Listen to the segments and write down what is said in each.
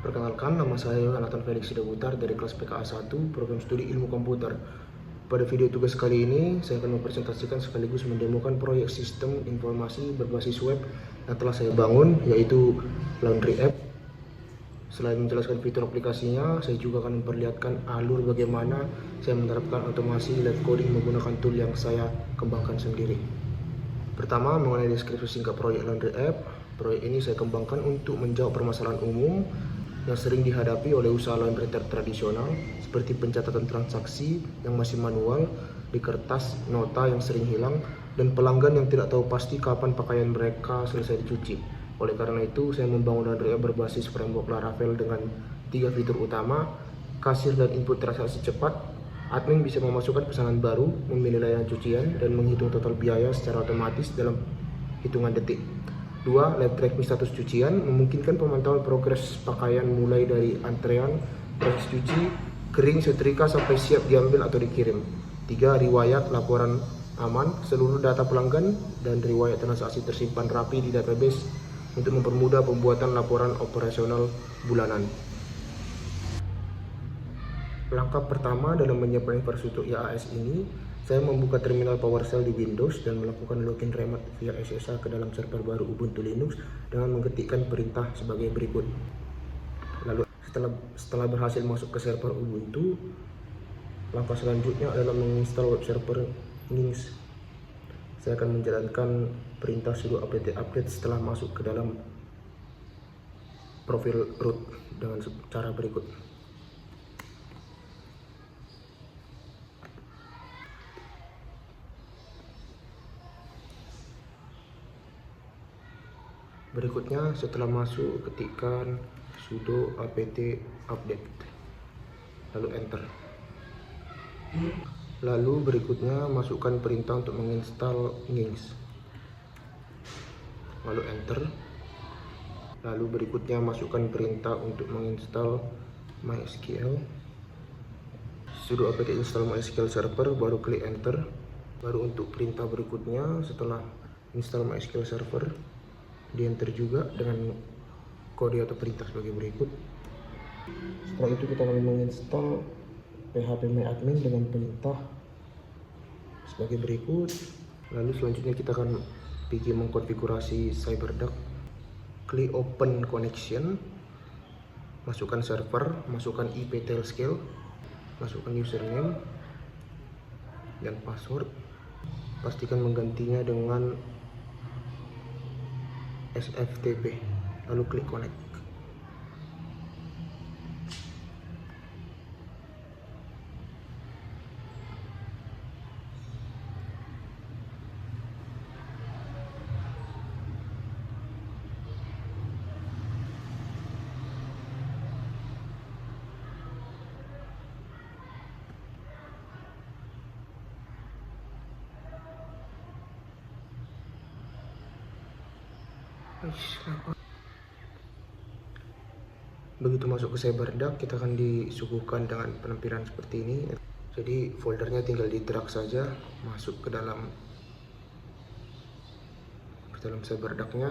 Perkenalkan, nama saya Yonatan Felix Sidabutar dari kelas PKA 1, Program Studi Ilmu Komputer. Pada video tugas kali ini, saya akan mempresentasikan sekaligus mendemokan proyek sistem informasi berbasis web yang telah saya bangun, yaitu Laundry App. Selain menjelaskan fitur aplikasinya, saya juga akan memperlihatkan alur bagaimana saya menerapkan otomasi live coding menggunakan tool yang saya kembangkan sendiri. Pertama, mengenai deskripsi singkat proyek Laundry App. Proyek ini saya kembangkan untuk menjawab permasalahan umum yang sering dihadapi oleh usaha laundry tradisional, seperti pencatatan transaksi yang masih manual di kertas, nota yang sering hilang, dan pelanggan yang tidak tahu pasti kapan pakaian mereka selesai dicuci. Oleh karena itu, saya membangun Laundry App berbasis framework Laravel dengan 3 fitur utama: kasir dan input transaksi cepat. Admin bisa memasukkan pesanan baru, memilih layanan cucian, dan menghitung total biaya secara otomatis dalam hitungan detik. 2. Live tracking status cucian memungkinkan pemantauan progres pakaian mulai dari antrean, proses cuci, kering, setrika sampai siap diambil atau dikirim. 3. Riwayat laporan aman. Seluruh data pelanggan dan riwayat transaksi tersimpan rapi di database untuk mempermudah pembuatan laporan operasional bulanan. Langkah pertama dalam menyiapkan infrastruktur IaaS ini, saya membuka terminal PowerShell di Windows dan melakukan login remote via SSH ke dalam server baru Ubuntu Linux dengan mengetikkan perintah sebagai berikut. Lalu setelah berhasil masuk ke server Ubuntu, langkah selanjutnya adalah menginstal web server Nginx. Saya akan menjalankan perintah sudo apt update setelah masuk ke dalam profil root dengan cara berikut. Berikutnya, setelah masuk, ketikkan sudo apt update, lalu enter. Lalu berikutnya, masukkan perintah untuk menginstal Nginx, lalu enter. Lalu berikutnya, masukkan perintah untuk menginstal MySQL, sudo apt install MySQL server, baru klik enter. Baru untuk perintah berikutnya, setelah install MySQL server, di enter juga dengan kode atau perintah sebagai berikut. Setelah itu kita akan menginstal phpMyAdmin dengan perintah sebagai berikut. Lalu selanjutnya kita akan pergi mengkonfigurasi CyberDuck. Klik open connection, masukkan server, masukkan IP tailscale, masukkan username dan password. Pastikan menggantinya dengan SFTP, lalu klik connect. Begitu masuk ke CyberDuck, kita akan disuguhkan dengan penampilan seperti ini. Jadi foldernya tinggal di drag saja masuk ke dalam CyberDuck-nya,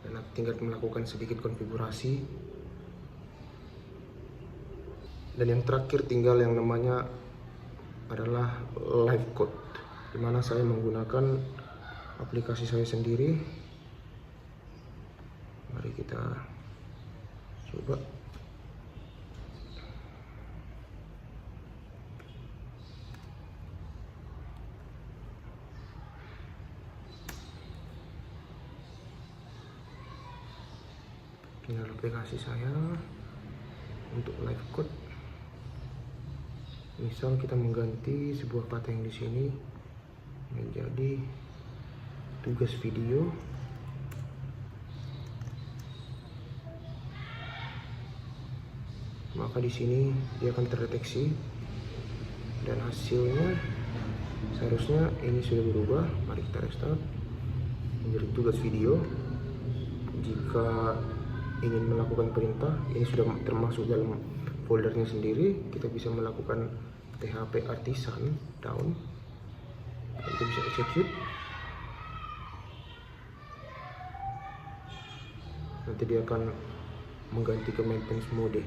dan tinggal melakukan sedikit konfigurasi. Dan yang terakhir tinggal yang namanya adalah live code, dimana saya menggunakan aplikasi saya sendiri. Mari kita coba. Inilah aplikasi saya untuk live code. Misal kita mengganti sebuah kata yang di sini menjadi tugas video. Maka di sini dia akan terdeteksi dan hasilnya seharusnya ini sudah berubah. Mari kita restart menjadi tugas video. Jika ingin melakukan perintah, ini sudah termasuk dalam foldernya sendiri. Kita bisa melakukan php artisan down, kita bisa execute. Nanti dia akan mengganti ke maintenance mode.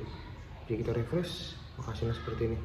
Jadi kita refresh, hasilnya seperti ini.